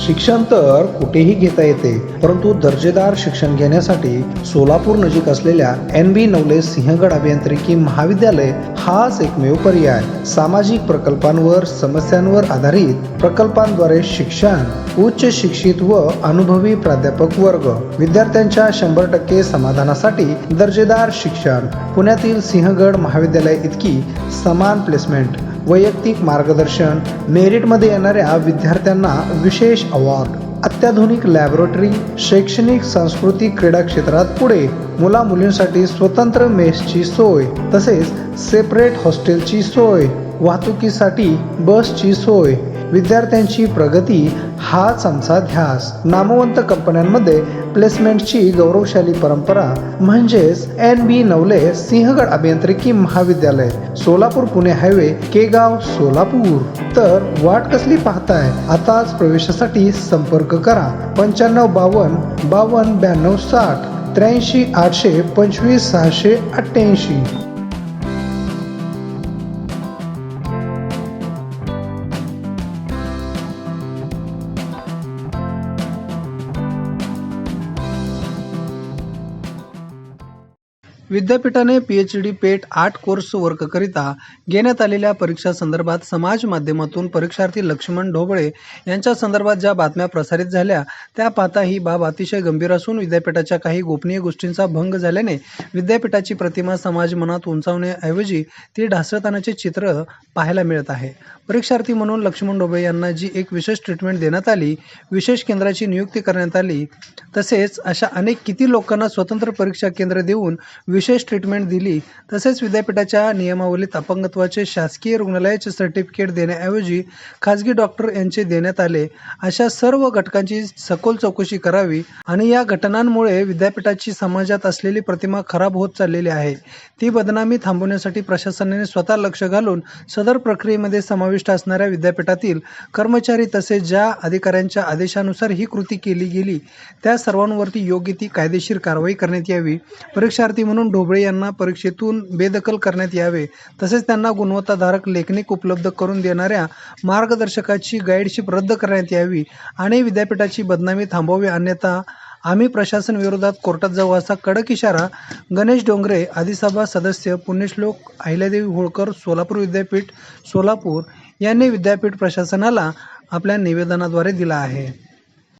शिक्षण तर कुठेही घेता येते, परंतु दर्जेदार शिक्षण घेण्यासाठी सोलापूर नजीक असलेल्या NB नवले सिंहगड अभियांत्रिकी महाविद्यालय हाच एकमेव पर्याय. सामाजिक प्रकल्पांवर, समस्यांवर आधारित प्रकल्पांद्वारे शिक्षण, उच्च शिक्षित व अनुभवी प्राध्यापक वर्ग, विद्यार्थ्यांच्या 100% समाधानासाठी दर्जेदार शिक्षण. पुण्यातील सिंहगड महाविद्यालय इतकी समान प्लेसमेंट, वैयक्तिक मार्गदर्शन, मेरिटमध्ये येणाऱ्या विद्यार्थ्यांना विशेष अवॉर्ड, अत्याधुनिक लॅबोरेटरी, शैक्षणिक, सांस्कृतिक, क्रीडा क्षेत्रात पुढे, मुला मुलींसाठी स्वतंत्र मेसची सोय, तसेच सेपरेट हॉस्टेलची सोय, वाहतुकीसाठी बसची सोय, विद्यार्थ्यांची प्रगती हाच आमचा ध्यास. नामवंत कंपन्यांमध्ये प्लेसमेंटची गौरवशाली परंपरा म्हणजेच NB नवले सिंहगड अभियांत्रिकी महाविद्यालय, सोलापूर पुणे हायवे, केगाव, सोलापूर. तर वाट कसली पाहताय? आताच प्रवेशासाठी संपर्क करा 9552 52 92 60 83 825 688. विद्यापीठाने PhD पेट 8 कोर्स वर्ककरिता घेण्यात आलेल्या परीक्षा संदर्भात समाज माध्यमातून परीक्षार्थी लक्ष्मण ढोबळे यांच्या संदर्भात ज्या बातम्या प्रसारित झाल्या त्या पाहता ही बाब अतिशय गंभीर असून विद्यापीठाच्या काही गोपनीय गोष्टींचा भंग झाल्याने विद्यापीठाची प्रतिमा समाज मनात उंचावण्याऐवजी ती ढासळतानाचे चित्र पाहायला मिळत आहे. परीक्षार्थी म्हणून लक्ष्मण ढोबळे यांना जी एक विशेष ट्रीटमेंट देण्यात आली, विशेष केंद्राची नियुक्ती करण्यात आली, तसेच अशा अनेक किती लोकांना स्वतंत्र परीक्षा केंद्र देऊन विशेष ट्रीटमेंट दिली, तसेच विद्यापीठाच्या नियमावलीत अपंगत्वाचे शासकीय रुग्णालयाचे सर्टिफिकेट देण्याऐवजी खाजगी डॉक्टर यांचे देण्यात आले, अशा सर्व घटकांची सखोल चौकशी करावी आणि या घटनांमुळे विद्यापीठाची समाजात असलेली प्रतिमा खराब होत चाललेली आहे, ती बदनामी थांबवण्यासाठी प्रशासनाने स्वतः लक्ष घालून सदर प्रक्रियेमध्ये समाविष्ट असणाऱ्या विद्यापीठातील कर्मचारी तसेच ज्या अधिकाऱ्यांच्या आदेशानुसार ही कृती केली गेली त्या सर्वांवरती योग्य ती कायदेशीर कारवाई करण्यात यावी. परीक्षार्थी म्हणून ढोबळे यांना परीक्षेतून बेदखल करण्यात यावे, तसेच त्यांना गुणवत्ताधारक लेखनिक उपलब्ध करून देणाऱ्या मार्गदर्शकाची गाईडशिप रद्द करण्यात यावी आणि विद्यापीठाची बदनामी थांबवावी, अन्यथा आम्ही प्रशासन विरोधात कोर्टात जाऊ, असा कडक इशारा गणेश डोंगरे, आदिसभा सदस्य, पुण्यश्लोक अहिल्यादेवी होळकर, सोलापूर विद्यापीठ, सोलापूर यांनी विद्यापीठ प्रशासनाला आपल्या निवेदनाद्वारे दिला आहे.